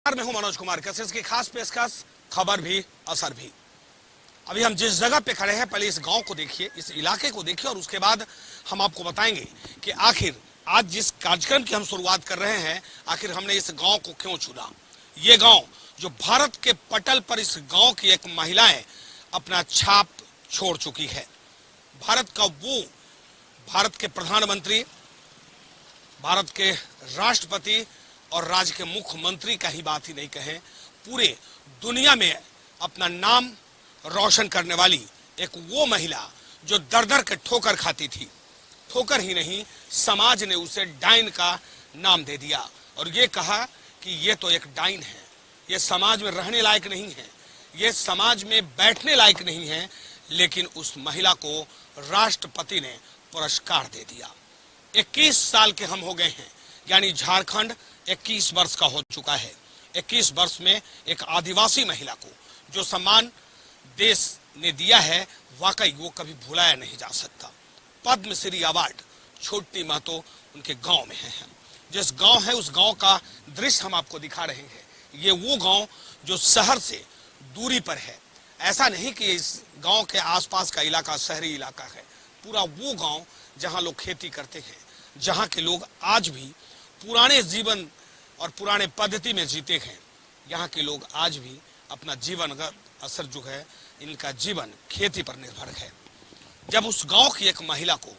मैं हूं मनोज कुमार कैसेस की खास पेशकश खबर भी असर भी। अभी हम जिस जगह पे खड़े हैं पहले इस गांव को देखिए, इस इलाके को देखिए और उसके बाद हम आपको बताएंगे कि आखिर आज जिस कार्यक्रम की हम शुरुआत कर रहे हैं आखिर हमने इस गांव को क्यों चुना। ये गांव जो भारत के पटल पर इस गांव की एक महिलाएं अपना छाप छोड़ चुकी है। भारत के प्रधानमंत्री, भारत के राष्ट्रपति और राज्य के मुख्यमंत्री का ही बात ही नहीं कहें, पूरे दुनिया में अपना नाम रोशन करने वाली एक वो महिला जो दर दर के ठोकर खाती थी। ठोकर ही नहीं, समाज ने उसे डाइन का नाम दे दिया और ये कहा कि ये तो एक डाइन है, ये समाज में रहने लायक नहीं है, ये समाज में बैठने लायक नहीं है। लेकिन उस महिला को राष्ट्रपति ने पुरस्कार दे दिया। 21 साल के हम हो गए हैं, यानी झारखंड 21 वर्ष का हो चुका है। 21 वर्ष में एक आदिवासी महिला को जो सम्मान देश ने दिया है वाकई वो कभी भुलाया नहीं जा सकता। पद्मश्री अवार्ड छोटी महतो उनके गांव में है। जिस गांव है उस गांव का दृश्य हम आपको दिखा रहे हैं। ये वो गांव जो शहर से दूरी पर है। ऐसा नहीं कि इस गांव के आसपास का इलाका शहरी इलाका है, पूरा वो गांव जहां लोग खेती करते हैं, जहां के लोग आज भी पुराने जीवन और पुराने पद्धति में जीते हैं। यहाँ के लोग आज भी अपना जीवन का असर जो है, इनका जीवन खेती पर निर्भर है। जब उस गांव की एक महिला को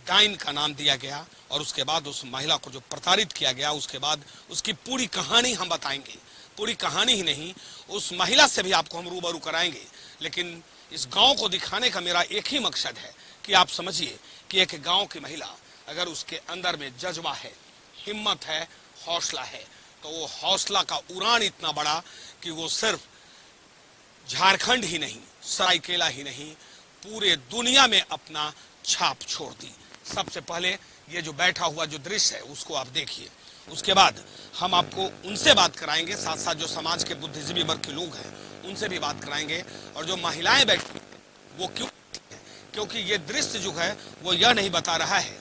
डाइन का नाम दिया गया और उसके बाद उस महिला को जो प्रताड़ित किया गया, उसके बाद उसकी पूरी कहानी हम बताएंगे। पूरी कहानी ही नहीं, उस महिला से भी आपको हम रूबरू कराएंगे। लेकिन इस गांव को दिखाने का मेरा एक ही मकसद है कि आप समझिए कि एक गांव की महिला अगर उसके अंदर में जज्बा है, हिम्मत है, हौसला है, तो वो हौसला का उड़ान इतना बड़ा कि वो सिर्फ झारखंड ही नहीं, सरायकेला ही नहीं, पूरे दुनिया में अपना छाप छोड़ दी। सबसे पहले ये जो बैठा हुआ जो दृश्य है उसको आप देखिए। उसके बाद हम आपको उनसे बात कराएंगे, साथ साथ जो समाज के बुद्धिजीवी वर्ग के लोग हैं उनसे भी बात कराएंगे। और जो महिलाएं बैठी वो क्यों, क्योंकि ये दृश्य जो है वो यह नहीं बता रहा है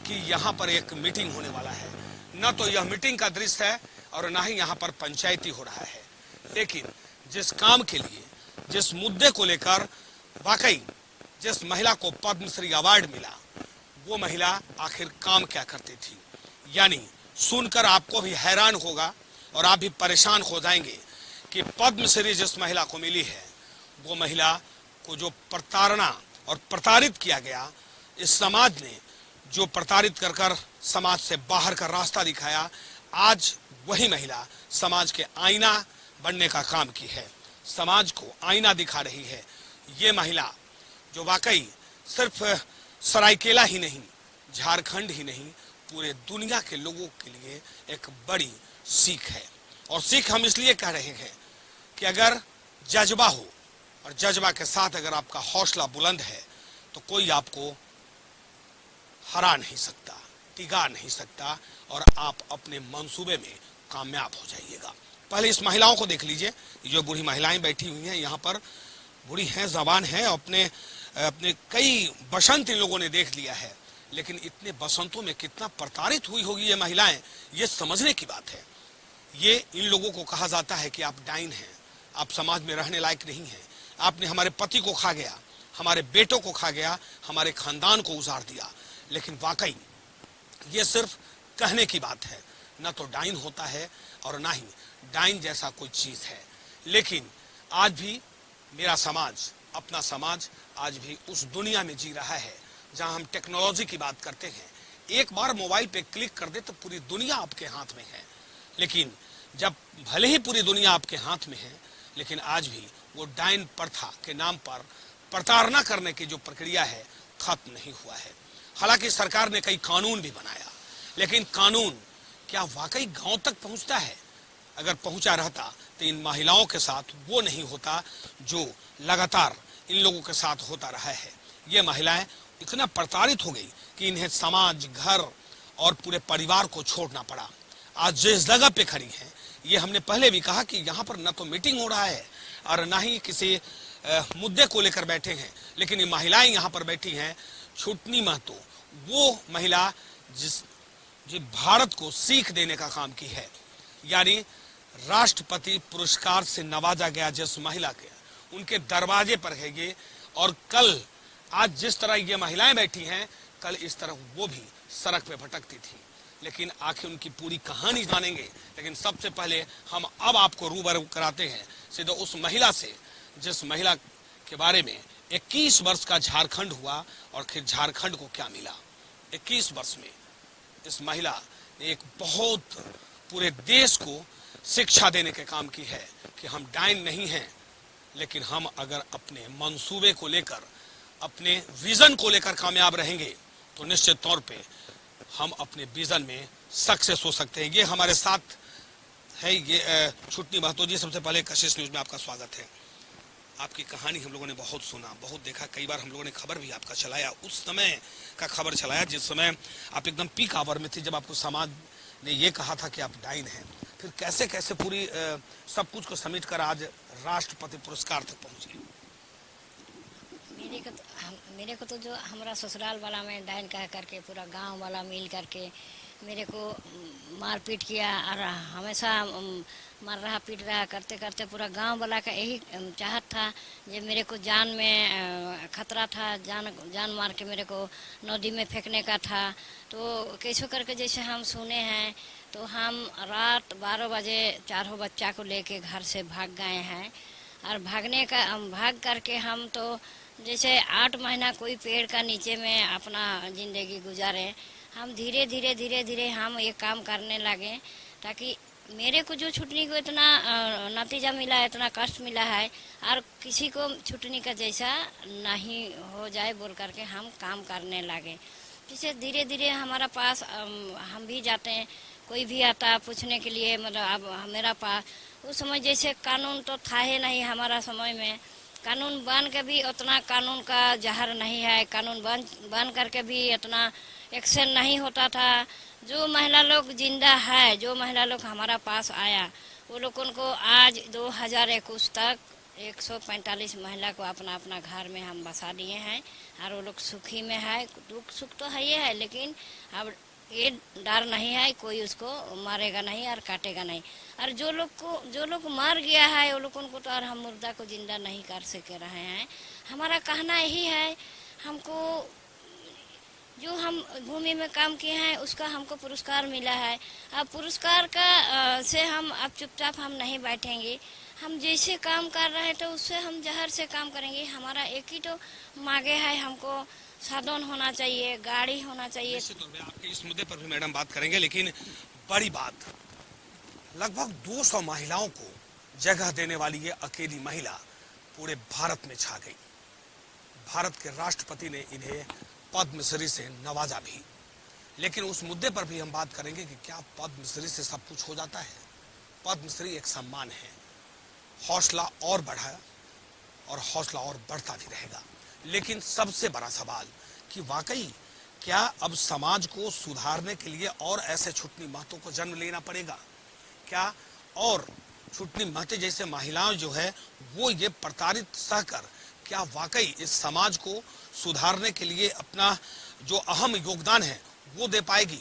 कि यहाँ पर एक मीटिंग होने वाला है। न तो यह मीटिंग का दृश्य है और न ही यहाँ पर पंचायती हो रहा है। लेकिन जिस काम के लिए, जिस मुद्दे को लेकर वाकई जिस महिला को पद्मश्री अवार्ड मिला, वो महिला आखिर काम क्या करती थी, यानी सुनकर आपको भी हैरान होगा और आप भी परेशान हो जाएंगे कि पद्मश्री जिस महिला को मिली है वो महिला को जो प्रताड़ना और प्रताड़ित किया गया, इस समाज ने जो प्रताड़ित कर कर समाज से बाहर का रास्ता दिखाया, आज वही महिला समाज के आईना बनने का काम की है, समाज को आईना दिखा रही है। ये महिला जो वाकई सिर्फ सरायकेला ही नहीं, झारखंड ही नहीं, पूरे दुनिया के लोगों के लिए एक बड़ी सीख है। और सीख हम इसलिए कह रहे हैं कि अगर जज्बा हो और जज्बा के साथ अगर आपका हौसला बुलंद है तो कोई आपको हरा नहीं सकता, टिका नहीं सकता और आप अपने मंसूबे में कामयाब हो जाइएगा। पहले इस महिलाओं को देख लीजिए, जो बूढ़ी महिलाएं बैठी हुई हैं यहाँ पर, बूढ़ी हैं, जवान हैं, अपने कई बसंत इन लोगों ने देख लिया है। लेकिन इतने बसंतों में कितना प्रताड़ित हुई होगी ये महिलाएं, ये समझने की बात है। ये इन लोगों को कहा जाता है कि आप डाइन हैं, आप समाज में रहने लायक नहीं हैं, आपने हमारे पति को खा गया, हमारे बेटों को खा गया, हमारे खानदान को उजाड़ दिया। लेकिन वाकई ये सिर्फ कहने की बात है, न तो डाइन होता है और ना ही डाइन जैसा कोई चीज है। लेकिन आज भी मेरा समाज, अपना समाज आज भी उस दुनिया में जी रहा है जहां हम टेक्नोलॉजी की बात करते हैं। एक बार मोबाइल पे क्लिक कर दे तो पूरी दुनिया आपके हाथ में है। लेकिन जब भले ही पूरी दुनिया आपके हाथ में है, लेकिन आज भी वो डाइन प्रथा के नाम पर प्रताड़ना करने की जो प्रक्रिया है खत्म नहीं हुआ है। हालांकि सरकार ने कई कानून भी बनाया, लेकिन कानून क्या वाकई गांव तक पहुंचता है? अगर पहुंचा रहता तो इन महिलाओं के साथ वो नहीं होता जो लगातार इन लोगों के साथ होता रहा है। ये महिलाएं इतना प्रताड़ित हो गई कि इन्हें समाज, घर और पूरे परिवार को छोड़ना पड़ा। आज जिस जगह पे खड़ी हैं, ये हमने पहले भी कहा कि यहाँ पर न तो मीटिंग हो रहा है और न ही किसी मुद्दे को लेकर बैठे हैं, लेकिन ये महिलाएं यहाँ पर बैठी हैं। छोटी महतो वो महिला जो भारत को सीख देने का काम की है, यानी राष्ट्रपति पुरस्कार से नवाजा गया जिस महिला के, उनके दरवाजे पर है ये। और कल आज जिस तरह ये महिलाएं बैठी हैं, कल इस तरह वो भी सड़क पे भटकती थी। लेकिन आखिर उनकी पूरी कहानी जानेंगे। लेकिन सबसे पहले हम अब आपको रूबरू कराते हैं सीधे उस महिला से, जिस महिला के बारे में 21 वर्ष का झारखंड हुआ और फिर झारखंड को क्या मिला। 21 वर्ष में इस महिला ने एक बहुत पूरे देश को शिक्षा देने के काम की है कि हम डायन नहीं हैं, लेकिन हम अगर अपने मंसूबे को लेकर, अपने विजन को लेकर कामयाब रहेंगे तो निश्चित तौर पे हम अपने विजन में सक्सेस हो सकते हैं। ये हमारे साथ है ये छुटनी महतो जी। सबसे पहले कशिश न्यूज में आपका स्वागत है। आपकी कहानी हम लोगों ने बहुत सुना, बहुत देखा, कई बार हम लोगों ने खबर भी आपका चलाया, उस समय का खबर चलाया जिस समय आप एकदम पीक आवर में थे, जब आपको समाज ने ये कहा था कि आप डायन हैं। फिर कैसे कैसे पूरी सब कुछ को समेट कर आज राष्ट्रपति पुरस्कार तक पहुंची। मेरे को तो जो हमारा ससुराल वाला में डायन कह करके पूरा गांव वाला मिल करके मेरे को मारपीट किया और हमेशा मार रहा पीट रहा करते करते पूरा गांव वाला का यही चाहत था जो मेरे को जान में खतरा था, जान मार के मेरे को नदी में फेंकने का था। तो कैसे करके जैसे हम सुने हैं तो हम रात 12 बजे चारों बच्चा को लेके घर से भाग गए हैं। और भाग करके हम तो जैसे 8 महीना कोई पेड़ का नीचे में अपना ज़िंदगी गुजारे। हम धीरे धीरे हम ये काम करने लगे ताकि मेरे को जो छुटनी को इतना नतीजा मिला है, इतना कष्ट मिला है और किसी को छुटनी का जैसा नहीं हो जाए बोल करके हम काम करने लगे। जैसे धीरे धीरे हमारा पास हम भी जाते हैं, कोई भी आता पूछने के लिए, मतलब अब मेरा पास उस समय जैसे कानून तो था ही नहीं हमारा समय में। कानून बन के भी उतना कानून का जहर नहीं है, कानून बन करके भी इतना एक्शन नहीं होता था। जो महिला लोग जिंदा है, जो महिला लोग हमारा पास आया, वो लोगों को आज 2021 तक 145 महिला को अपना अपना घर में हम बसा दिए हैं और वो लोग सुखी में है। दुख सुख तो है ये है, लेकिन अब ये डर नहीं है कोई उसको मारेगा नहीं और काटेगा नहीं। और जो लोग मर गया है वो लोगों को तो और हम मुर्दा को जिंदा नहीं कर सके रहे हैं। हमारा कहना यही है, हमको जो हम भूमि में काम किए हैं उसका हमको पुरस्कार मिला है। अब पुरस्कार का से हम अब चुपचाप हम नहीं बैठेंगे। हम जैसे काम कर रहे हैं तो उससे हम जहर से काम करेंगे। हमारा एक ही तो मांगे है, हमको साधन होना चाहिए, गाड़ी होना चाहिए। निश्चित तौर पे आपके इस मुद्दे पर भी मैडम बात करेंगे, लेकिन बड़ी बात, लगभग 200 महिलाओं को जगह देने वाली ये अकेली महिला पूरे भारत में छा गई। भारत के राष्ट्रपति ने इन्हें पद्मश्री से नवाजा भी। लेकिन उस मुद्दे पर भी हम बात करेंगे कि क्या पद्मश्री से सब कुछ हो जाता है। पद्मश्री एक सम्मान है, हौसला और बढ़ा और हौसला और बढ़ता भी रहेगा। लेकिन सबसे बड़ा सवाल कि वाकई क्या अब समाज को सुधारने के लिए और ऐसे छुटनी महतो को जन्म लेना पड़ेगा क्या? और छुटनी महते जैसे महिलाएं जो है वो ये प्रताड़ित सहकर क्या वाकई इस समाज को सुधारने के लिए अपना जो अहम योगदान है वो दे पाएगी?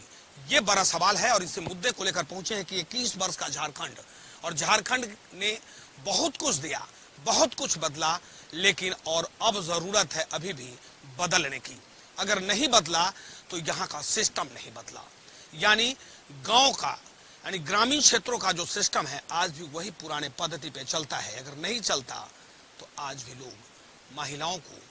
ये बड़ा सवाल है और इस मुद्दे को लेकर पहुंचे हैं कि 21 वर्ष का झारखंड, और झारखंड ने बहुत कुछ दिया, बहुत कुछ बदला, लेकिन और अब जरूरत है अभी भी बदलने की। अगर नहीं बदला तो यहाँ का सिस्टम नहीं बदला, यानी गांव का यानी ग्रामीण क्षेत्रों का जो सिस्टम है आज भी वही पुराने पद्धति पे चलता है। अगर नहीं चलता तो आज भी लोग महिलाओं को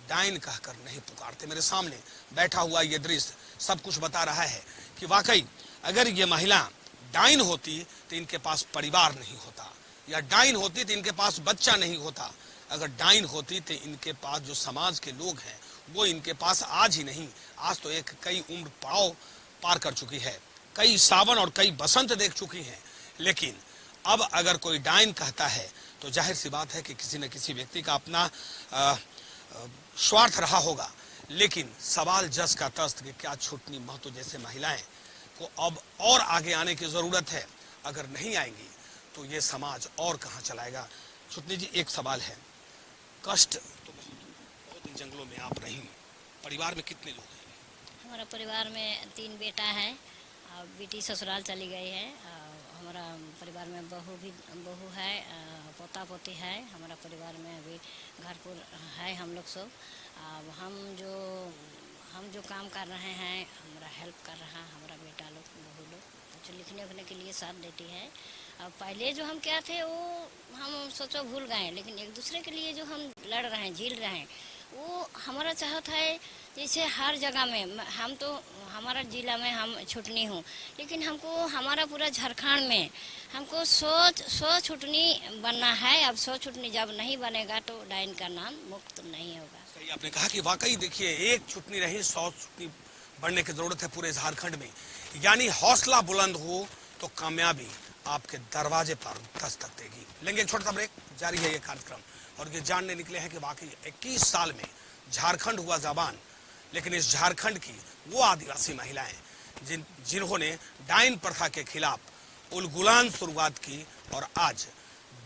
डायन कहकर नहीं पुकारते। मेरे सामने बैठा हुआ ये दृश्य सब कुछ बता रहा है कि वाकई अगर ये महिला डायन होती तो इनके पास परिवार नहीं होता, या डायन होती तो इनके पास बच्चा नहीं होता। अगर डायन होती तो इनके पास जो समाज के लोग हैं वो इनके पास आज ही नहीं, आज तो एक कई उम्र पड़ाव पार कर चुकी है, कई सावन और कई बसंत देख चुकी हैं। लेकिन अब अगर कोई डायन कहता है तो जाहिर सी बात है कि किसी न किसी व्यक्ति का अपना स्वार्थ रहा होगा। लेकिन सवाल जस का तस्त कि क्या छुटनी महतो जैसे महिलाएं को अब और आगे आने की जरूरत है? अगर नहीं आएंगी तो ये समाज और कहां चलाएगा? छुटनी जी, एक सवाल है, कष्ट तो बहुत इन जंगलों में आप रही, परिवार में कितने लोग हैं? हमारा परिवार में 3 बेटा है और बेटी ससुराल चली गई है। हमारा परिवार में बहू है, पोता पोती है। हमारा परिवार में अभी घर पर है हम लोग सब। अब हम जो काम कर रहे हैं, हमारा हेल्प कर रहा हमारा बेटा लोग बहू लोग जो लिखने उखने के लिए साथ देती है। अब पहले जो हम क्या थे वो हम सोचो भूल गए, लेकिन एक दूसरे के लिए जो हम लड़ रहे हैं, झील रहे हैं, वो हमारा चाहत है। जैसे हर जगह में हम तो हमारा जिला में हम छुटनी हूँ, लेकिन हमको हमारा पूरा झारखंड में हमको 100 छुटनी बनना है। अब 100 छुटनी जब नहीं बनेगा तो डाइन का नाम मुक्त नहीं होगा। सही आपने कहा कि वाकई देखिए, एक छुटनी नहीं 100 छुटनी बढ़ने की जरूरत है पूरे झारखंड में। यानी हौसला बुलंद हो तो कामयाबी आपके दरवाजे पर दस्तक देगी। लेंगे एक छोटा सा ब्रेक, जारी है ये कार्यक्रम। और ये जानने निकले हैं कि वाकई 21 साल में झारखंड हुआ ज़बान, लेकिन इस झारखंड की वो आदिवासी महिलाएं जिन्होंने डाइन प्रथा के खिलाफ उलगुलान शुरुआत की और आज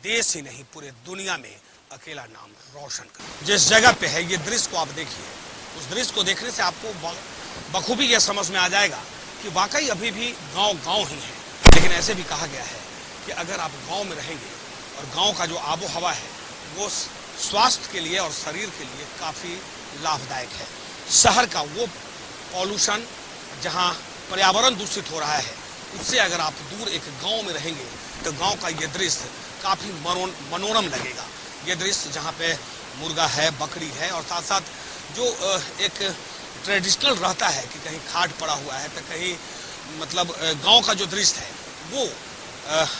देश ही नहीं पूरे दुनिया में अकेला नाम रोशन कर। जिस जगह पे है ये दृश्य को आप देखिए, उस दृश्य को देखने से आपको बखूबी यह समझ में आ जाएगा कि वाकई अभी भी गांव गांव ही है। लेकिन ऐसे भी कहा गया है कि अगर आप गांव में रहेंगे और गांव का जो आबो हवा है वो स्वास्थ्य के लिए और शरीर के लिए काफी लाभदायक है। शहर का वो पॉल्यूशन जहां पर्यावरण दूषित हो रहा है, उससे अगर आप दूर एक गांव में रहेंगे तो गांव का ये दृश्य काफी मनोरम लगेगा। ये दृश्य जहां पे मुर्गा है, बकरी है और साथ साथ जो एक ट्रेडिशनल रहता है कि कहीं खाट पड़ा हुआ है तो कहीं मतलब गांव का जो दृश्य है वो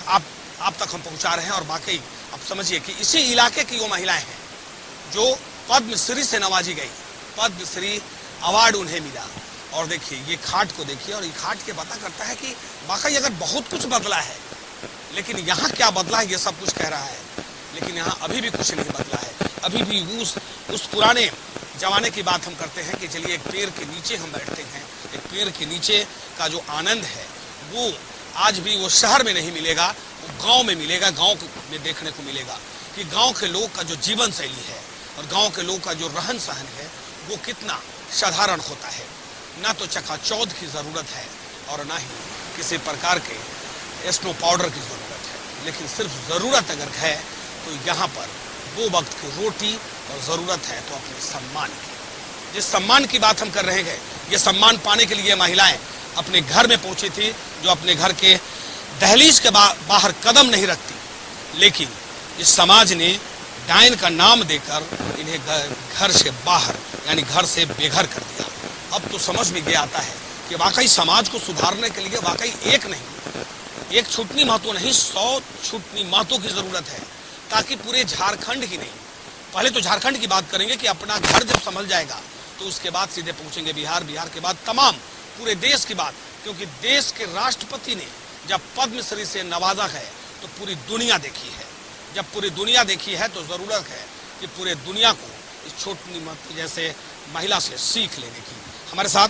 आप तक हम पहुंचा रहे हैं। और वाकई आप समझिए कि इसी इलाके की वो महिलाएं हैं जो पद्मश्री से नवाजी गई, पद्मश्री अवार्ड उन्हें मिला। और देखिए ये खाट को देखिए, और ये खाट के पता करता है कि वाकई अगर बहुत कुछ बदला है, लेकिन यहाँ क्या बदला है ये सब कुछ कह रहा है, लेकिन यहाँ अभी भी कुछ नहीं बदला है। अभी भी उस पुराने जमाने की बात हम करते हैं कि चलिए एक पेड़ के नीचे हम बैठते हैं, एक पेड़ के नीचे का जो आनंद है वो आज भी वो शहर में नहीं मिलेगा, वो गांव में मिलेगा। गांव में देखने को मिलेगा कि गांव के लोग का जो जीवन शैली है और गांव के लोग का जो रहन सहन है वो कितना साधारण होता है। ना तो चकाचौंध की ज़रूरत है और ना ही किसी प्रकार के स्नो पाउडर की ज़रूरत है, लेकिन सिर्फ ज़रूरत अगर है तो यहाँ पर 2 वक्त की रोटी और ज़रूरत है तो अपने सम्मान की। जिस सम्मान की बात हम कर रहे हैं, ये सम्मान पाने के लिए महिलाएं अपने घर में पहुंची थी, जो अपने घर के दहलीज के बाहर कदम नहीं रखती, लेकिन इस समाज ने डाइन का नाम देकर इन्हें घर से बाहर यानी घर से बेघर कर दिया। अब तो समझ में ये आता है कि वाकई समाज को सुधारने के लिए वाकई एक छुटनी महतो नहीं 100 छुटनी महतो की जरूरत है, ताकि पूरे झारखंड ही नहीं, पहले तो झारखंड की बात करेंगे कि अपना घर जब संभल जाएगा तो उसके बाद सीधे पहुंचेंगे बिहार, बिहार के बाद तमाम पूरे देश की बात, क्योंकि देश के राष्ट्रपति ने जब पद्मश्री से नवाजा है तो पूरी दुनिया देखी है। जब पूरी दुनिया देखी है तो जरूरत है कि पूरे दुनिया को इस छुटनी महतो जैसे महिला से सीख लेने की। हमारे साथ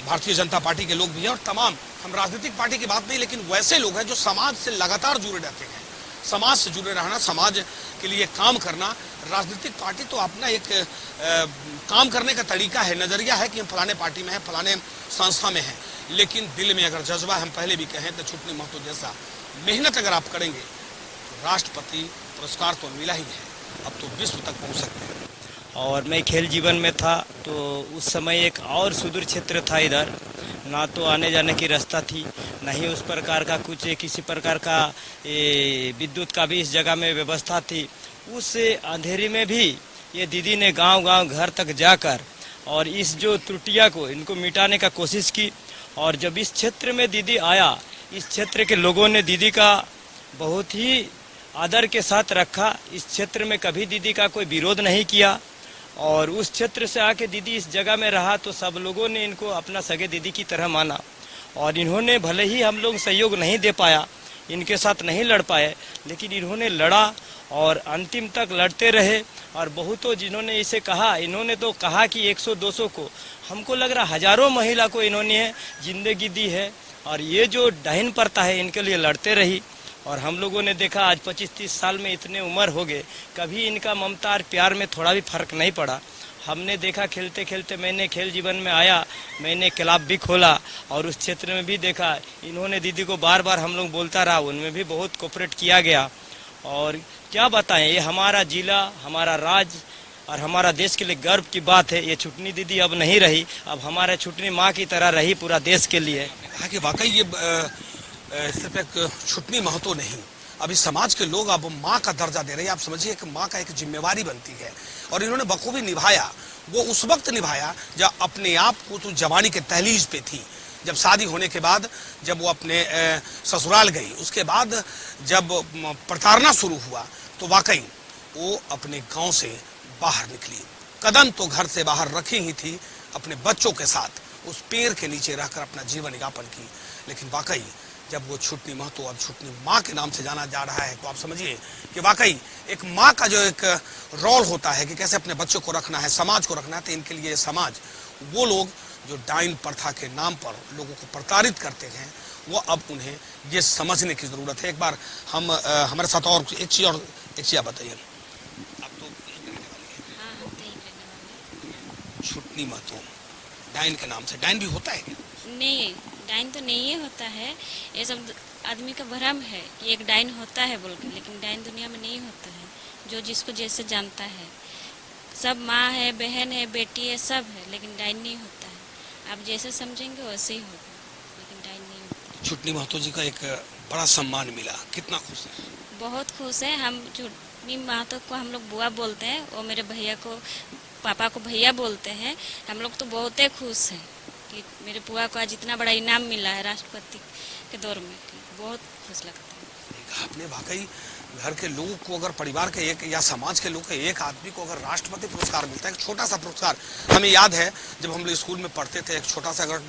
भारतीय जनता पार्टी के लोग भी हैं और तमाम, हम राजनीतिक पार्टी की बात नहीं, लेकिन वैसे लोग हैं जो समाज से लगातार जुड़े रहते हैं। समाज से जुड़े रहना, समाज के लिए काम करना, राजनीतिक पार्टी तो अपना एक काम करने का तरीका है, नजरिया है कि हम फलाने पार्टी में हैं, फलाने संस्था में हैं, लेकिन दिल में अगर जज्बा, हम पहले भी कहें तो छुटनी महतो जैसा मेहनत अगर आप करेंगे तो राष्ट्रपति पुरस्कार तो मिला ही है, अब तो विश्व तक पहुंच सकते हैं। और मैं खेल जीवन में था तो उस समय एक और सुदूर क्षेत्र था, इधर ना तो आने जाने की रास्ता थी, ना ही उस प्रकार का कुछ किसी प्रकार का विद्युत का भी इस जगह में व्यवस्था थी। उस अंधेरी में भी ये दीदी ने गांव-गांव घर तक जाकर और इस जो त्रुटियां को इनको मिटाने का कोशिश की। और जब इस क्षेत्र में दीदी आया, इस क्षेत्र के लोगों ने दीदी का बहुत ही आदर के साथ रखा। इस क्षेत्र में कभी दीदी का कोई विरोध नहीं किया और उस क्षेत्र से आके दीदी इस जगह में रहा तो सब लोगों ने इनको अपना सगे दीदी की तरह माना। और इन्होंने भले ही हम लोग सहयोग नहीं दे पाया, इनके साथ नहीं लड़ पाए, लेकिन इन्होंने लड़ा और अंतिम तक लड़ते रहे। और बहुतों जिन्होंने इसे कहा, इन्होंने तो कहा कि 100-200 को, हमको लग रहा हजारों महिला को इन्होंने जिंदगी दी है। और ये जो डाइन प्रथा है इनके लिए लड़ते रही। और हम लोगों ने देखा आज 25-30 साल में इतने उम्र हो गए, कभी इनका ममता और प्यार में थोड़ा भी फर्क नहीं पड़ा। हमने देखा खेलते खेलते, मैंने खेल जीवन में आया, मैंने क्लब भी खोला और उस क्षेत्र में भी देखा। इन्होंने दीदी को बार बार हम लोग बोलता रहा, उनमें भी बहुत कोऑपरेट किया गया। और क्या बताएं, ये हमारा जिला, हमारा राज्य और हमारा देश के लिए गर्व की बात है। ये छुटनी दीदी अब नहीं रही, अब हमारा छुटनी माँ की तरह रही पूरा देश के लिए। कहा कि वाकई ये सिर्फ एक छुटनी महतो नहीं, अभी समाज के लोग अब माँ का दर्जा दे रहे हैं। आप समझिए कि माँ का एक जिम्मेवारी बनती है और इन्होंने बखूबी निभाया। वो उस वक्त निभाया जब अपने आप को तो जवानी के तहलीज पे थी, जब शादी होने के बाद जब वो अपने ससुराल गई, उसके बाद जब प्रताड़ना शुरू हुआ तो वाकई वो अपने गांव से बाहर निकली। कदम तो घर से बाहर रखी ही थी, अपने बच्चों के साथ उस पेड़ के नीचे रहकर अपना जीवन यापन की। लेकिन वाकई जब वो छुटनी महतो अब छुटनी माँ के नाम से जाना जा रहा है, तो आप समझिए कि वाकई एक माँ का जो एक रोल होता है कि कैसे अपने बच्चों को रखना है, समाज को रखना है, तो इनके लिए समाज, वो लोग जो डाइन प्रथा के नाम पर लोगों को प्रताड़ित करते हैं, वो अब उन्हें ये समझने की जरूरत है। एक बार हम हमारे साथ और एक चीज आप बताइए। आप तो छुटनी महतो डाइन के नाम से, डाइन भी होता है क्या? नहीं, डाइन तो नहीं होता है। ये सब आदमी का भ्रम है कि एक डाइन होता है बोल के, लेकिन डाइन दुनिया में नहीं होता है। जो जिसको जैसे जानता है, सब माँ है, बहन है, बेटी है, सब है, लेकिन डाइन नहीं होता है। आप जैसे समझेंगे वैसे ही होगा, लेकिन डाइन नहीं होता। छुटनी महतो जी का एक बड़ा सम्मान मिला, कितना खुश है? बहुत खुश है। हम छुटनी महतो को हम लोग बुआ बोलते हैं, वो मेरे भैया को, पापा को भैया बोलते हैं। हम लोग तो बहुत ही खुश हैं कि मेरे बुआ को आज इतना बड़ा इनाम मिला है राष्ट्रपति के दौर में। बहुत खुश लगता है। आपने वाकई घर के लोगों को, अगर परिवार के एक या समाज के लोग के एक आदमी को अगर राष्ट्रपति पुरस्कार मिलता है, एक छोटा सा पुरस्कार, हमें याद है जब हम लोग स्कूल में पढ़ते थे, एक छोटा सा अगर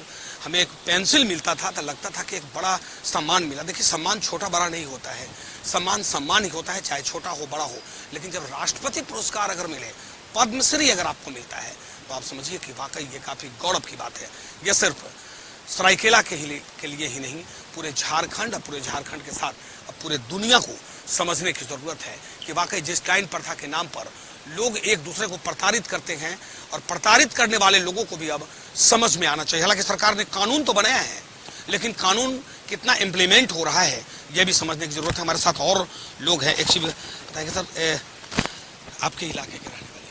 हमें एक पेंसिल मिलता था तो लगता था कि एक बड़ा सम्मान मिला। देखिए, सम्मान छोटा बड़ा नहीं होता है, सम्मान सम्मान ही होता है, चाहे छोटा हो बड़ा हो। लेकिन जब राष्ट्रपति पुरस्कार अगर मिले, पद्मश्री अगर आपको मिलता है, तो आप समझिए कि वाकई ये काफी गौरव की बात है। यह सिर्फ सरायकेला के लिए ही नहीं, पूरे झारखंड और पूरे झारखंड के साथ अब पूरे दुनिया को समझने की जरूरत है कि वाकई जिस डाइन प्रथा के नाम पर लोग एक दूसरे को प्रताड़ित करते हैं, और प्रताड़ित करने वाले लोगों को भी अब समझ में आना चाहिए। हालांकि सरकार ने कानून तो बनाया है, लेकिन कानून कितना इम्प्लीमेंट हो रहा है यह भी समझने की जरूरत है। हमारे साथ और लोग हैं। एक चीज बताएंगे सर, आपके इलाके के रहने वाले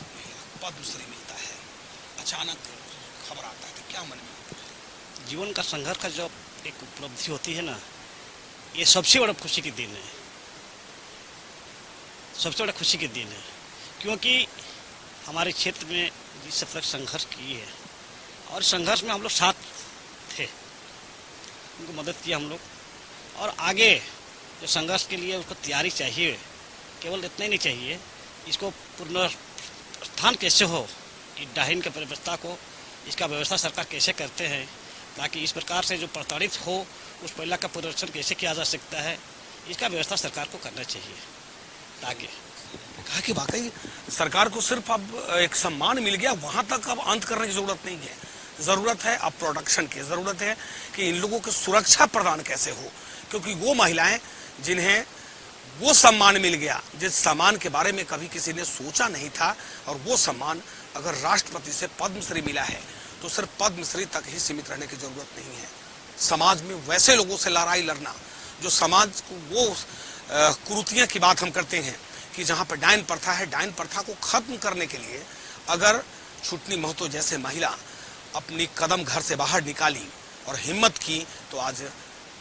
पद्मश्री मिलता है, अचानक खबर आता है, तो क्या मन में? जीवन का संघर्ष का जो एक उपलब्धि होती है ना, ये सबसे बड़ा खुशी के दिन है, सबसे बड़ा खुशी के दिन है। क्योंकि हमारे क्षेत्र में जिस तक संघर्ष किए है, और संघर्ष में हम लोग साथ थे, उनको मदद किया हम लोग। और आगे जो संघर्ष के लिए उसको तैयारी चाहिए, केवल इतना ही नहीं चाहिए, इसको पुनर्स्थान कैसे हो, कि डाइन की व्यवस्था को, इसका व्यवस्था सरकार कैसे करते हैं, ताकि इस प्रकार से जो प्रताड़ित हो उस महिला का पुनर्स्थन कैसे किया जा सकता है, इसका व्यवस्था सरकार को करना चाहिए। ताकि कहा कि वाकई सरकार को सिर्फ अब एक सम्मान मिल गया, वहां तक अब अंत करने की जरूरत नहीं है। जरूरत है अब प्रोडक्शन की, जरूरत है कि इन लोगों की सुरक्षा प्रदान कैसे हो, क्योंकि वो महिलाएं जिन्हें वो सम्मान मिल गया जिस सम्मान के बारे में कभी किसी ने सोचा नहीं था, और वो सम्मान अगर राष्ट्रपति से पद्मश्री मिला है, तो सिर्फ पद्मश्री तक ही सीमित रहने की जरूरत नहीं है। समाज में वैसे लोगों से लड़ाई लड़ना जो समाज को, वो कुरीतियां की बात हम करते हैं कि जहां पर डाइन प्रथा है, डाइन प्रथा को खत्म करने के लिए अगर छुटनी महतो जैसे महिला अपनी कदम घर से बाहर निकाली और हिम्मत की, तो आज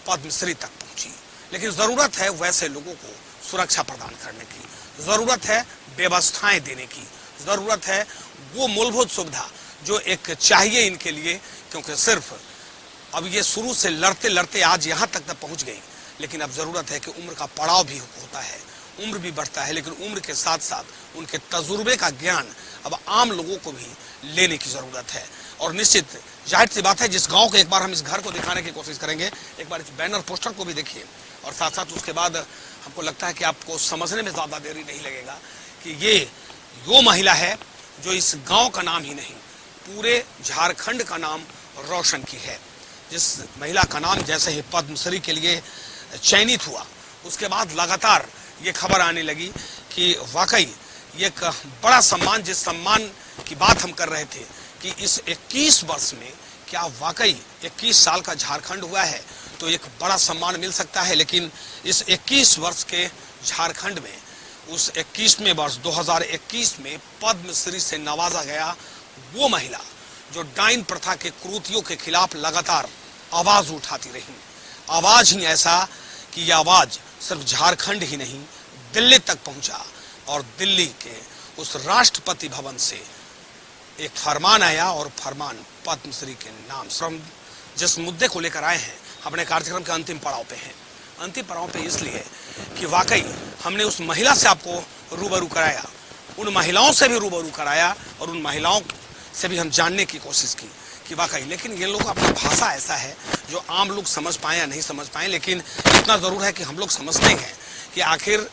पद्मश्री तक पहुंची। लेकिन जरूरत है वैसे लोगों को सुरक्षा प्रदान करने की, जरूरत है व्यवस्थाएं देने की, जरूरत है वो मूलभूत सुविधा जो एक चाहिए इनके लिए। क्योंकि सिर्फ अब ये शुरू से लड़ते लड़ते आज यहाँ तक पहुंच गई, लेकिन अब जरूरत है कि उम्र का पड़ाव भी होता है, उम्र भी बढ़ता है, लेकिन उम्र के साथ साथ उनके तजुर्बे का ज्ञान अब आम लोगों को भी लेने की जरूरत है। और निश्चित जाहिर सी बात है, जिस गांव के, एक बार हम इस घर को दिखाने की कोशिश करेंगे, एक बार इस बैनर पोस्टर को भी देखिए, और साथ साथ उसके बाद हमको लगता है कि आपको समझने में ज्यादा देरी नहीं लगेगा कि ये वो महिला है जो इस गांव का नाम ही नहीं, पूरे झारखंड का नाम रोशन की है। जिस महिला का नाम जैसे ही पद्मश्री के लिए चयनित हुआ, उसके बाद लगातार ये खबर आने लगी कि वाकई ये एक बड़ा सम्मान, जिस सम्मान की बात हम कर रहे थे कि इस 21 वर्ष में क्या वाकई 21 साल का झारखंड हुआ है तो एक बड़ा सम्मान मिल सकता है। लेकिन इस 21 वर्ष के झारखंड में उस 21वें वर्ष 2021 में पद्मश्री से नवाजा गया वो महिला जो डाइन प्रथा के क्रूतियों के खिलाफ लगातार आवाज उठाती रही। आवाज ही ऐसा कि यह आवाज सिर्फ झारखंड ही नहीं दिल्ली तक पहुंचा और दिल्ली के उस राष्ट्रपति भवन से एक फरमान आया और फरमान पद्मश्री के नाम से। हम जिस मुद्दे को लेकर आए हैं अपने कार्यक्रम के अंतिम पड़ाव पे हैं। अंतिम पड़ाव पे इसलिए कि वाकई हमने उस महिला से आपको रूबरू कराया, उन महिलाओं से भी रूबरू कराया और उन महिलाओं से भी हम जानने की कोशिश की कि वाकई, लेकिन ये लोग अपना भाषा ऐसा है जो आम लोग समझ पाए या नहीं समझ पाए, लेकिन इतना जरूर है कि हम लोग समझते हैं कि आखिर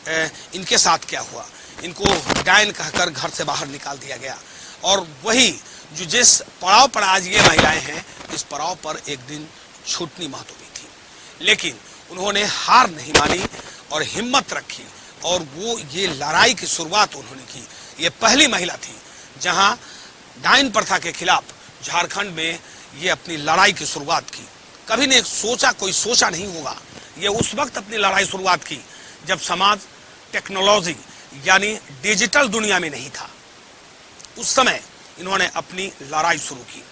इनके साथ क्या हुआ। इनको डायन कहकर घर से बाहर निकाल दिया गया और वही जो जिस पड़ाव पर आज ये महिलाएं हैं, इस पड़ाव पर एक दिन छूटनी महतो भी थी, लेकिन उन्होंने हार नहीं मानी और हिम्मत रखी और वो ये लड़ाई की शुरुआत उन्होंने की। ये पहली महिला थी जहां डायन प्रथा के खिलाफ झारखंड में ये अपनी लड़ाई की शुरुआत की। कभी ने सोचा, कोई सोचा नहीं होगा। ये उस वक्त अपनी लड़ाई शुरुआत की जब समाज टेक्नोलॉजी यानी डिजिटल दुनिया में नहीं था। उस समय इन्होंने अपनी लड़ाई शुरू की।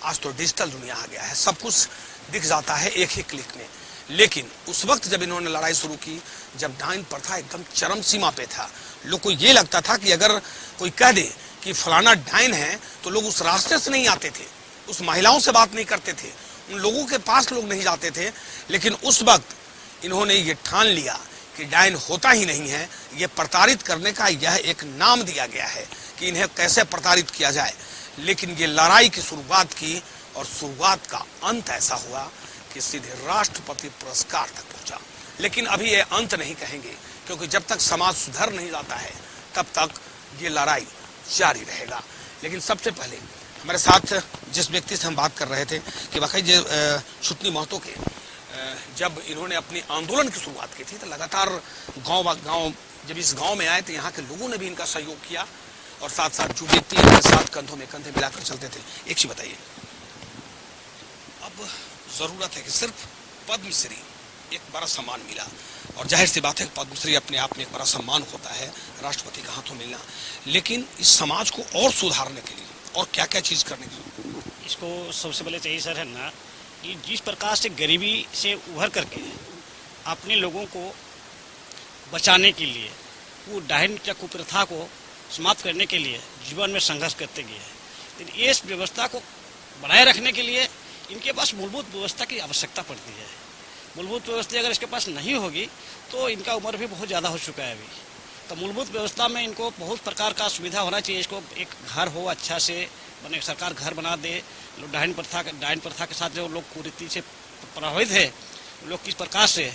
आज तो डिजिटल दुनिया आ गया है, सब कुछ दिख जाता है एक ही क्लिक में। लेकिन उस वक्त जब इन्होंने लड़ाई शुरू की, जब डायन प्रथा एकदम चरम सीमा पे था, लोग को ये लगता था कि अगर कोई कह दे कि फलाना डायन है तो लोग उस रास्ते से नहीं आते थे, उस महिलाओं से बात नहीं करते थे, उन लोगों के पास लोग नहीं जाते थे। लेकिन उस वक्त इन्होंने ये ठान लिया कि डायन होता ही नहीं है, ये प्रताड़ित करने का यह एक नाम दिया गया है कि इन्हें कैसे प्रताड़ित किया जाए। लेकिन ये लड़ाई की शुरुआत की और शुरुआत का अंत ऐसा हुआ कि सीधे राष्ट्रपति पुरस्कार तक पहुंचा। लेकिन अभी ये अंत नहीं कहेंगे, क्योंकि जब तक समाज सुधर नहीं जाता है तब तक ये लड़ाई जारी रहेगा। लेकिन सबसे पहले हमारे साथ जिस व्यक्ति से हम बात कर रहे थे कि वाकई जो छुटनी महतो के जब इन्होंने अपनी आंदोलन की शुरुआत की थी तो लगातार गांव जब इस गांव में आए तो यहाँ के लोगों ने भी इनका सहयोग किया और साथ साथ जो व्यक्ति इनके साथ कंधों में कंधे मिलाकर चलते थे। एक चीज बताइए, अब जरूरत है कि सिर्फ पद्मश्री एक बड़ा सम्मान मिला और जाहिर सी बात है पद्मश्री अपने आप में एक बड़ा सम्मान होता है, राष्ट्रपति के हाथों मिलना, लेकिन इस समाज को और सुधारने के लिए और क्या क्या चीज करने की इसको सबसे पहले चाहिए सर है ना कि जिस प्रकार से गरीबी से उभर करके अपने लोगों को बचाने के लिए वो डायन या कुप्रथा को समाप्त करने के लिए जीवन में संघर्ष करते गए हैं। लेकिन इस व्यवस्था को बनाए रखने के लिए इनके पास मूलभूत व्यवस्था की आवश्यकता पड़ती है। मूलभूत व्यवस्था अगर इसके पास नहीं होगी तो इनका उम्र भी बहुत ज़्यादा हो चुका है अभी। तो मूलभूत व्यवस्था में इनको बहुत प्रकार का सुविधा होना चाहिए। इसको एक घर हो अच्छा से बने, सरकार घर बना दे। लोग डायन प्रथा के साथ जो लोग कुरीति से प्रभावित है, लोग किस प्रकार से